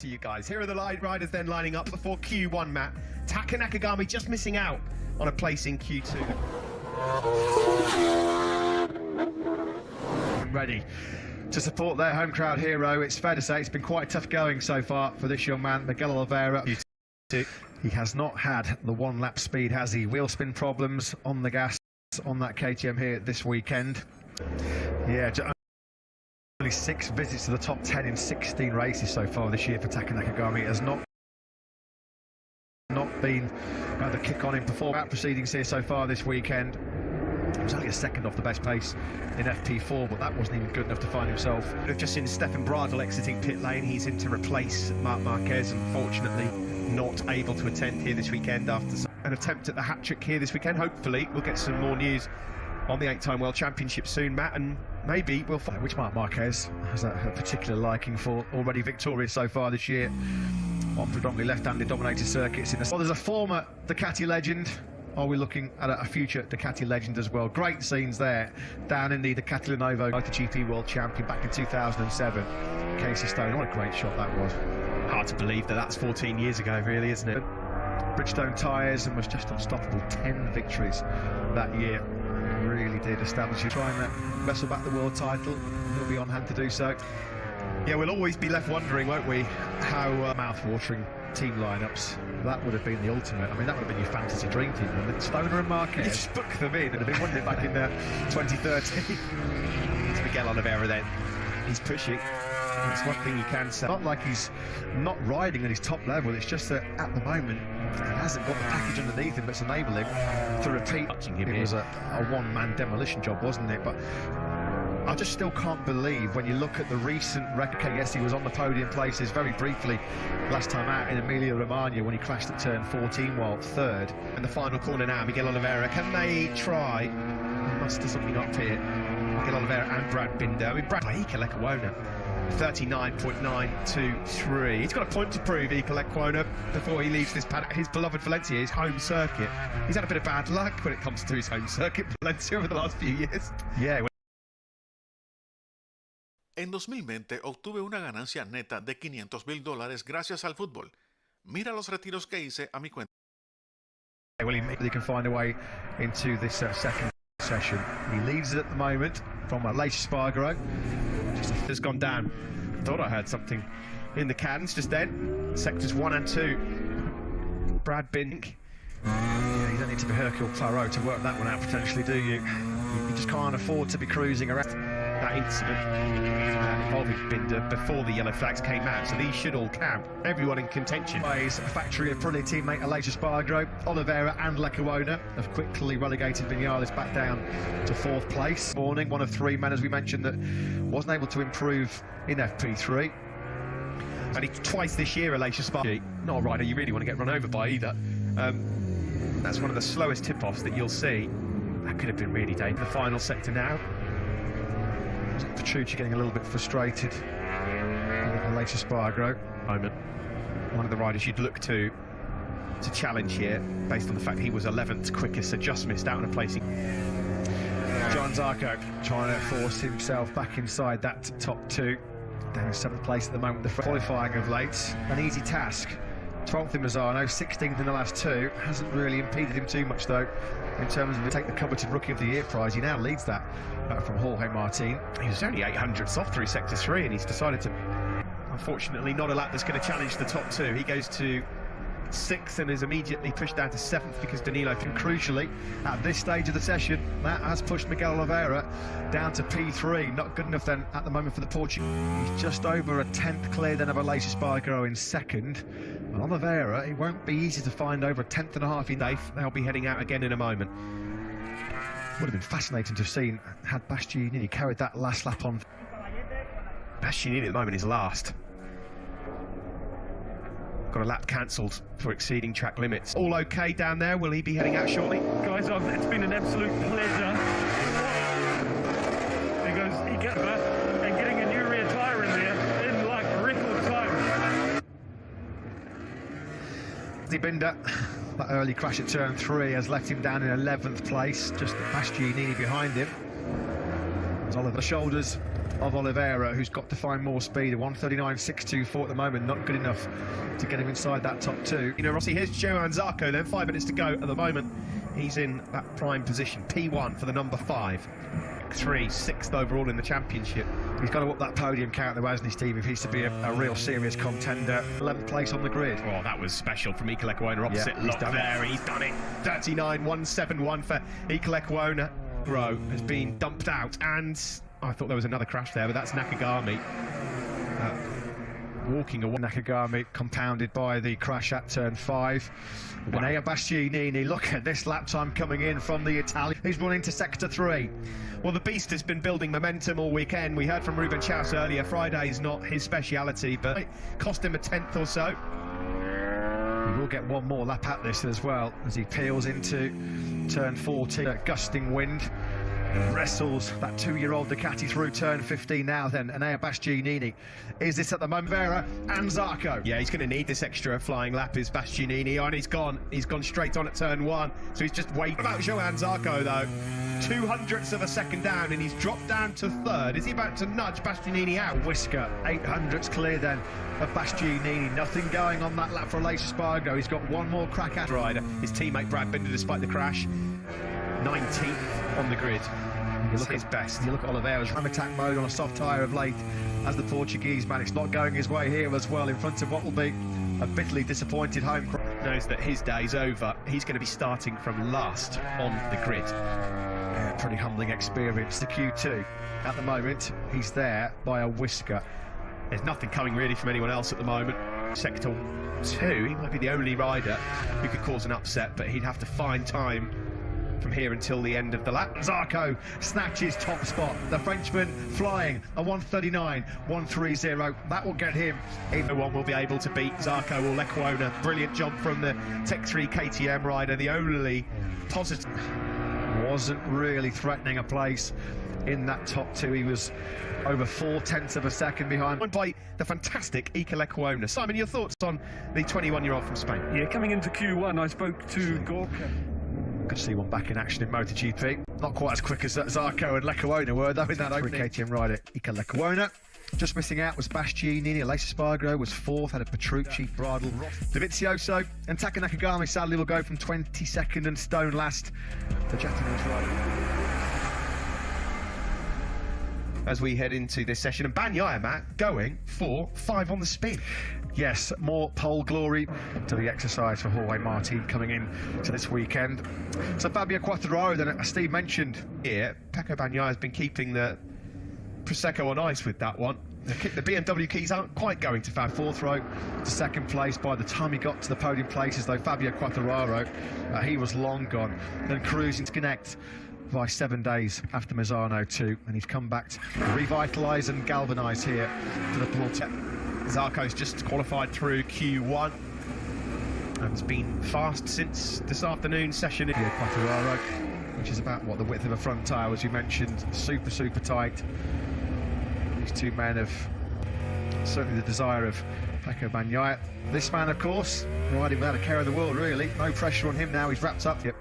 to you guys. Here are the riders then lining up before Q1, Matt. Taka Nakagami just missing out on a place in Q2. Ready to support their home crowd hero. It's fair to say it's been quite tough going so far for this young man, Miguel Oliveira. He has not had the one lap speed, has he? Wheel spin problems on the gas on that KTM here this weekend. Yeah, only 6 visits to the top 10 in 16 races so far this year for Taka Nakagami. It has not been the kick on in performance proceedings here so far this weekend. He was only a second off the best pace in FP4, but that wasn't even good enough to find himself. We've just seen Stefan Bradl exiting pit lane. He's in to replace Marc Marquez, unfortunately not able to attend here this weekend after an attempt at the hat-trick here this weekend. Hopefully we'll get some more news on the 8-time World Championship soon, Matt, and maybe we'll find which Marc Marquez has a particular liking for, already victorious so far this year on predominantly left-handed dominated circuits. Well, there's a former Ducati legend. Are we looking at a future Ducati legend as well? Great scenes there down in the Ducati Lenovo MotoGP World Champion back in 2007. Casey Stone, what a great shot that was. Hard to believe that that's 14 years ago, really, isn't it? Bridgestone tyres and was just unstoppable. 10 victories that year. Really did establish you trying to wrestle back the world title. He'll be on hand to do so. Yeah, we'll always be left wondering, won't we, how mouth-watering team lineups. That would have been the ultimate. I mean, that would have been your fantasy dream team. And Stoner and Marquez, you just book them in, and wouldn't it, back in 2013? It's Miguel Oliveira then. He's pushing. That's one thing you can say. Not like he's not riding at his top level. It's just that at the moment he hasn't got the package underneath him that's enabled him to repeat. It was a one-man demolition job, wasn't it? But I just still can't believe when you look at the recent record. Yes, he was on the podium places very briefly last time out in Emilia-Romagna when he crashed at turn 14 while third. And the final corner now, Miguel Oliveira. Can they try muster something up here? Miguel Oliveira and Brad Binder. I mean, Brad Iker Lecuona, 39.923. He's got a point to prove, Iker Lecuona, before he leaves this paddock, his beloved Valencia, his home circuit. He's had a bit of bad luck when it comes to his home circuit, Valencia, over the last few years. Yeah. En 2020 obtuve una ganancia neta de $500,000 gracias al fútbol. Mira los retiros que hice a mi cuenta. Well, he can find a way into this second session. He leads it at the moment from Aleix Spargaro. Just gone down. Thought I heard something in the cans just then. Sectors 1 and 2. Brad Bink. Yeah, you don't need to be Hercule Poirot to work that one out potentially, do you? You just can't afford to be cruising around. That incident involving Binder before the yellow flags came out, so these should all count. Everyone in contention. A factory of brilliant teammate Aleix Spargaro, Oliveira and Lecuona have quickly relegated Vinales back down to 4th place. Morning, one of 3 men, as we mentioned, that wasn't able to improve in FP3. Only twice this year, Aleix Spargaro. Not a rider you really want to get run over by either. That's one of the slowest tip-offs that you'll see. That could have been really dangerous. The final sector now. Petrucci getting a little bit frustrated. Aleix Spargaro, moment. One of the riders you'd look to challenge here, based on the fact he was 11th quickest, so just missed out on a placing. Johann Zarco trying to force himself back inside that top 2. Down in 7th place at the moment. The qualifying of late, an easy task. 12th in Misano, 16th in the last 2. Hasn't really impeded him too much though, in terms of take the coveted Rookie of the Year prize. He now leads that from Jorge Martin. He was only 800ths off through sector 3, and he's decided to, unfortunately, not a lap that's going to challenge the top 2. He goes to 6th and is immediately pushed down to 7th because Danilo, and crucially, at this stage of the session, that has pushed Miguel Oliveira down to P3. Not good enough then at the moment for the Portuguese. He's just over a 10th clear then of Aleix Spargaro in 2nd. And Oliveira, it won't be easy to find over a 10th and a half in Dave. They'll be heading out again in a moment. Would have been fascinating to have seen had Bastianini carried that last lap on. Bastianini at the moment is last. Got a lap cancelled for exceeding track limits. All okay down there? Will he be heading out shortly? Guys, it's been an absolute pleasure. There goes Iker, and getting a new rear tyre in there in like record time. Binder, that early crash at turn 3 has left him down in 11th place, just Bastianini behind him. As Oliver, the shoulders of Oliveira, who's got to find more speed. 1:39.624 at the moment, not good enough to get him inside that top two. You know, Rossi, here's Johan Zarco then, 5 minutes to go at the moment. He's in that prime position, P1 for the number 5. 6th overall in the championship. He's got to up that podium count though, hasn't he, Steve, if he's to be a real serious contender. 11th place on the grid. Oh, that was special from Iker Lecuona, opposite he's lock done there. He's done it. 39.171 for Iker Lecuona. Row has been dumped out, and I thought there was another crash there, but that's Nakagami. Walking away. Nakagami compounded by the crash at turn 5. Wow. Enea Bastianini, look at this lap time coming in from the Italian. He's run into sector 3. Well, the Beast has been building momentum all weekend. We heard from Ruben Chaus earlier. Friday's not his speciality, but it cost him a 10th or so. He will get one more lap at this as well as he peels into turn 14. A gusting wind wrestles that 2-year-old Ducati through turn 15 now then. Enea Bastianini is this at the moment. Vera and Zarco. Yeah, he's going to need this extra flying lap, is Bastianini, and he's gone straight on at turn 1, so he's just waiting. What about Johan Zarco though? 0.02 of a second down, and he's dropped down to 3rd. Is he about to nudge Bastianini out? Whisker, 0.08 clear then of Bastianini. Nothing going on that lap for Aleix Espargaro. He's got one more crack at Rider. His teammate Brad Binder, despite the crash, 19th on the grid. You look his best. You look at Oliveira's ram attack mode on a soft tyre of late as the Portuguese man. It's not going his way here as well in front of what will be a bitterly disappointed home crowd. Knows that his day's over. He's going to be starting from last on the grid. Yeah, pretty humbling experience. The Q2 at the moment, he's there by a whisker. There's nothing coming really from anyone else at the moment. Sector 2, he might be the only rider who could cause an upset, but he'd have to find time from here until the end of the lap. Zarco snatches top spot. The Frenchman flying a 1:39.130. That will get him. No one will be able to beat Zarco or Lecuona. Brilliant job from the Tech 3 KTM rider. The only positive. Wasn't really threatening a place in that top 2. He was over 0.4 of a second behind. By the fantastic Iker Lecuona. Simon, your thoughts on the 21-year-old from Spain? Yeah, coming into Q1, I spoke to Gorka. Good to see one back in action in MotoGP. Not quite as quick as Zarco and Lecuona were, though, in that opening. KTM rider Iker Lecuona. Just missing out was Bastianini. Aleix Espargaro was 4th, had a Petrucci, Bradl, Dovizioso, and Taka Nakagami sadly will go from 22nd and stone last. The Japanese rider. As we head into this session, and Bagnaia, Matt, going for 5 on the spin. Yes, more pole glory to the exercise for Jorge Martin coming in to this weekend. So Fabio Quartararo, then, as Steve mentioned Here, Pecco Bagnaia has been keeping the Prosecco on ice with that one. The BMW keys aren't quite going to Fab. 4th row to 2nd place by the time he got to the podium places, though Fabio Quartararo, he was long gone. Then cruising to connect by 7 days after Misano 2, and he's come back to revitalise and galvanise here to the Porto. Zarco's just qualified through Q1 and has been fast since this afternoon's session. Yeah, Quartararo, which is about what the width of a front tyre, as you mentioned, super tight. These two men have certainly the desire of Pecco Bagnaia. This man, of course, riding without a care in the world, really. No pressure on him now. He's wrapped up. Yep.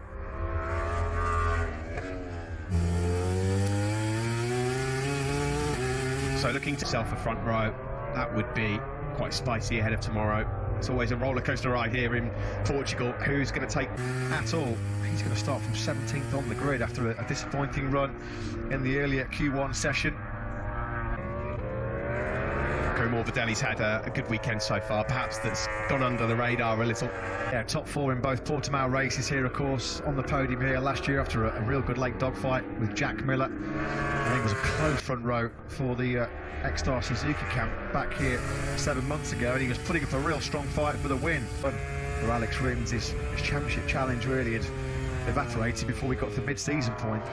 So looking to self a front row, that would be quite spicy ahead of tomorrow. It's always a roller coaster ride here in Portugal. Who's going to take at all? He's going to start from 17th on the grid after a disappointing run in the earlier Q1 session. Morbidelli's had a good weekend so far, perhaps that's gone under the radar a little. Yeah, top 4 in both Portimao races here, of course, on the podium here last year after a real good late dogfight with Jack Miller. I think it was a close front row for the X-Star Suzuki camp back here 7 months ago, and he was putting up a real strong fight for the win. But for Alex Rins, his championship challenge really had evaporated before we got to the mid-season point.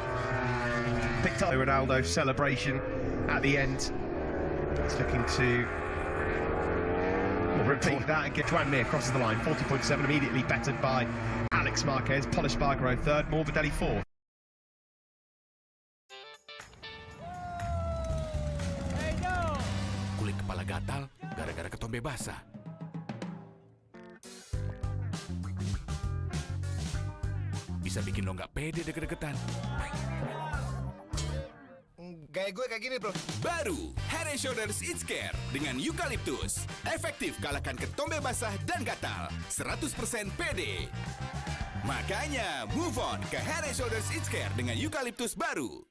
Picked up the Ronaldo celebration at the end. It's looking to repeat that and get Joan Mir crosses the line. 40.7 immediately bettered by Alex Marquez. Pol Espargaro 3rd, Morbidelli 4th. Kulit kepala gatal gara-gara ketombe basah. Bisa bikin lo nggak pede deket-deketan. Gaya kayak gue kayak gini bro. Baru Head & Shoulders It's Care dengan Eucalyptus. Efektif kalahkan ketombe basah dan gatal. 100% pede. Makanya move on ke Head & Shoulders It's Care dengan Eucalyptus baru.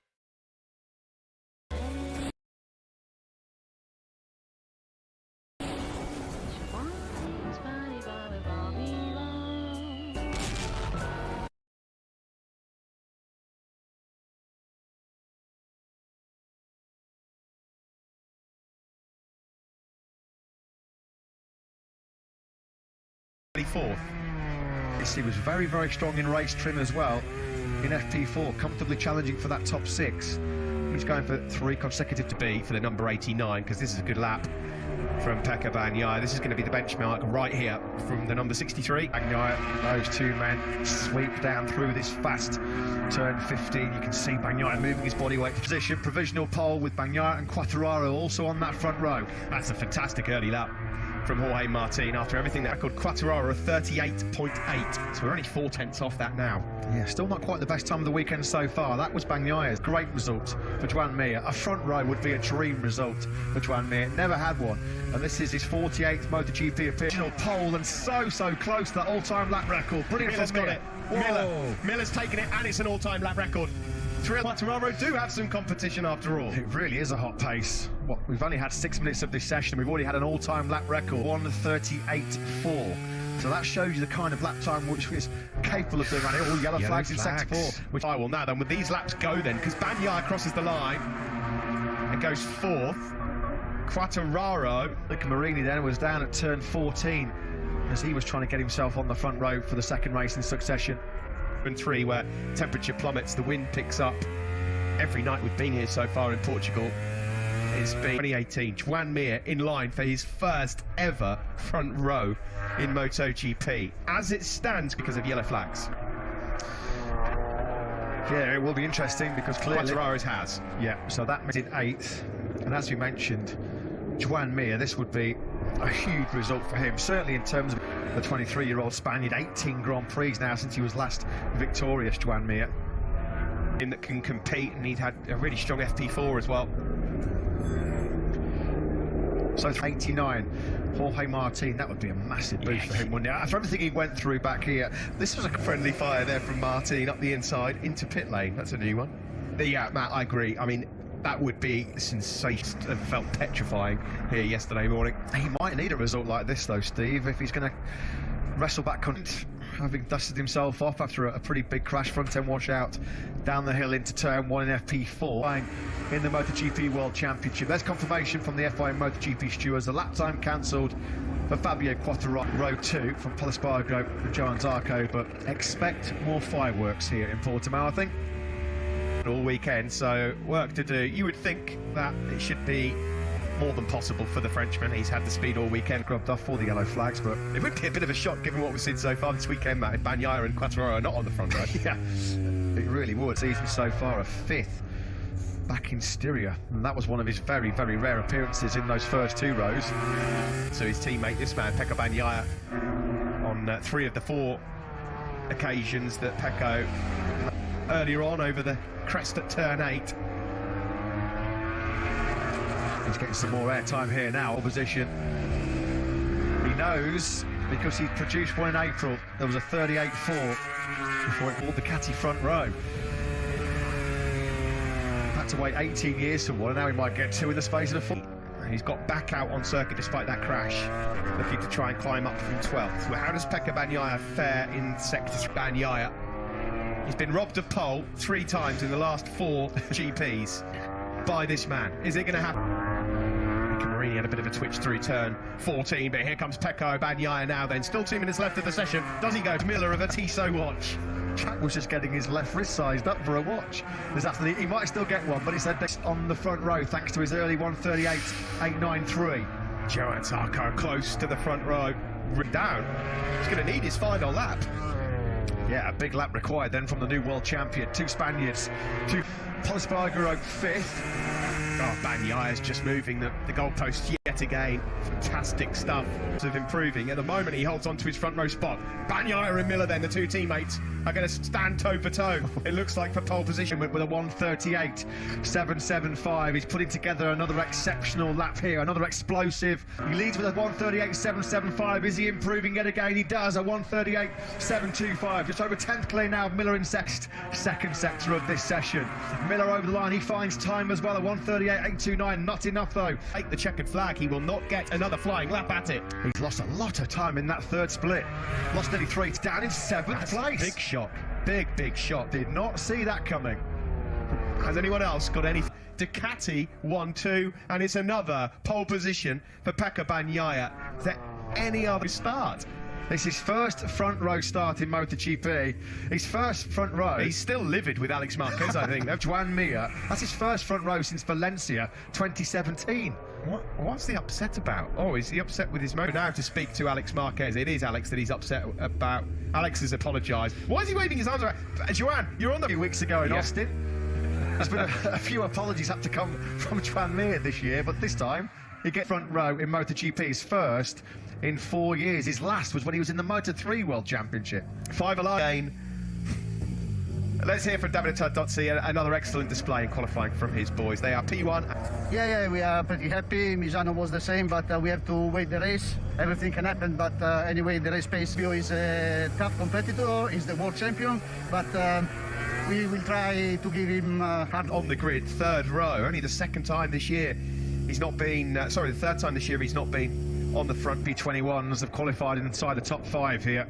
Fourth. He was very, very strong in race trim as well in FP4, comfortably challenging for that top 6. He's going for 3 consecutive to be for the number 89, because this is a good lap from Pekka Bagnaia. This is going to be the benchmark right here from the number 63. Bagnaia, those two men sweep down through this fast turn 15. You can see Bagnaia moving his body weight to position. Provisional pole with Bagnaia and Quartararo also on that front row. That's a fantastic early lap from Jorge Martin after everything. That record Quartararo 38.8, so we're only 4 tenths off that now. Yeah, still not quite the best time of the weekend so far. That was Bagnaia's great result for Joan Mir. A front row would be a dream result for Joan Mir. Never had one, and this is his 48th MotoGP appearance. Pole and so close to that all-time lap record. Brilliant. Miller's got it. Miller's taken it, and it's an all-time lap record. Quartararo do have some competition after all. It really is a hot pace. What, we've only had 6 minutes of this session. We've already had an all-time lap record, 1:38.4. So that shows you the kind of lap time which is capable of doing that. All yellow flags in sector 4. Which I will now then, with these laps go then, because Bagnaia crosses the line and goes 4th. Quartararo. Luca Marini then was down at turn 14 as he was trying to get himself on the front row for the second race in succession. And 3, where temperature plummets, the wind picks up. Every night we've been here so far in Portugal, it's been 2018. Joan Mir in line for his first ever front row in MotoGP, as it stands because of yellow flags. Yeah, it will be interesting because clearly Quartararo's has. Yeah, so that makes it 8th, and as we mentioned, Joan Mir, this would be a huge result for him, certainly in terms of the 23-year-old Spaniard. 18 Grand Prix now since he was last victorious, Joan Mir. In that can compete, and he'd had a really strong FP4 as well. So 89, Jorge Martin, that would be a massive boost for him, wouldn't it? After everything he went through back here, This was a friendly fire there from Martin up the inside into pit lane. That's a new one. Yeah, Matt, I agree. I mean, that would be sensational. It felt petrifying here yesterday morning. he might need a result like this though, Steve, if he's going to wrestle back on, having dusted himself off after a pretty big crash, front end washout down the hill into turn 1 in FP4 in the MotoGP World Championship. There's confirmation from the FIM MotoGP stewards. The lap time cancelled for Fabio Quartararo, row 2 from Pol Espargaro and Johann Zarco, but expect more fireworks here in Portimao, I think. All weekend, so work to do. You would think that it should be more than possible for the Frenchman. He's had the speed all weekend. Grubbed off for the yellow flags, but It would be a bit of a shock given what we've seen so far this weekend, Matt, if Bagnaia and Quartararo are not on the front row. yeah, it really would. Season so far, a 5th back in Styria, and that was one of his very, very rare appearances in those first 2 rows. So his teammate, this man, Pecco Bagnaia, on 3 of the 4 occasions that Pecco earlier on over the crest at turn 8. He's getting some more airtime here now. Opposition. He knows because he produced one in April. There was a 38.4 before it bought the Ducati front row. Had to wait 18 years for one, and now he might get 2 in the space of a 4. He's got back out on circuit despite that crash, looking to try and climb up from 12th. Well, how does Pecco Bagnaia fare in sector 3? Bagnaia, he's been robbed of pole 3 times in the last 4 GPs by this man. Is it going to happen? Marini had a bit of a twitch through turn 14, but here comes Pecco Bagnaia now then. Still 2 minutes left of the session. Does he go to Miller of a Tissot watch? Jack was just getting his left wrist sized up for a watch. There's absolutely, he might still get one, but he said this on the front row thanks to his early 1:38.893. Johann Zarco close to the front row. Down. He's going to need his final lap. Yeah, a big lap required then from the new world champion. 2 Spaniards, 2 Pol Espargaro 5th. Oh, Bagnaia just moving the goalpost yet again. Fantastic stuff of improving. At the moment, he holds on to his front row spot. Bagnaia and Miller then, the two teammates, are going to stand toe for toe. It looks like for pole position with a 1:38.775. He's putting together another exceptional lap here, another explosive. He leads with a 1:38.775. Is he improving yet again? He does, a 1:38.725. Just over 10th clear now of Miller in second sector of this session. Miller over the line, he finds time as well, a 1:38.829. Not enough though. Take the checkered flag, he will not get another flying lap at it. He's lost a lot of time in that third split. Lost nearly 3, down in 7th place. Big shock. Big shot. Did not see that coming. Has anyone else got any? Ducati 1-2, and it's another pole position for Pecco Bagnaia. Is there any other start? This is his first front row start in MotoGP. His first front row. He's still livid with Alex Marquez, I think. Joan Mir. That's his first front row since Valencia 2017. What's he upset about? Oh, is he upset with his motor? Now to speak to Alex Marquez. It is Alex that he's upset about. Alex has apologised. Why is he waving his arms around? Joan, you're on the... A few weeks ago in Austin. There's been a few apologies had to come from Joan Mir this year, but this time he gets front row in MotoGP, his first in 4 years. His last was when he was in the Moto3 World Championship. 5 alive again. Let's hear from Davide Tardozzi, another excellent display in qualifying from his boys. They are P1. Yeah, we are pretty happy. Misano was the same, but we have to wait the race. Everything can happen, but anyway, the race pace. Fio is a tough competitor, he's the world champion, but we will try to give him hard on the grid, third row. Only the second time this year he's not been, the third time this year he's not been on the front. B21s have qualified inside the top 5 here.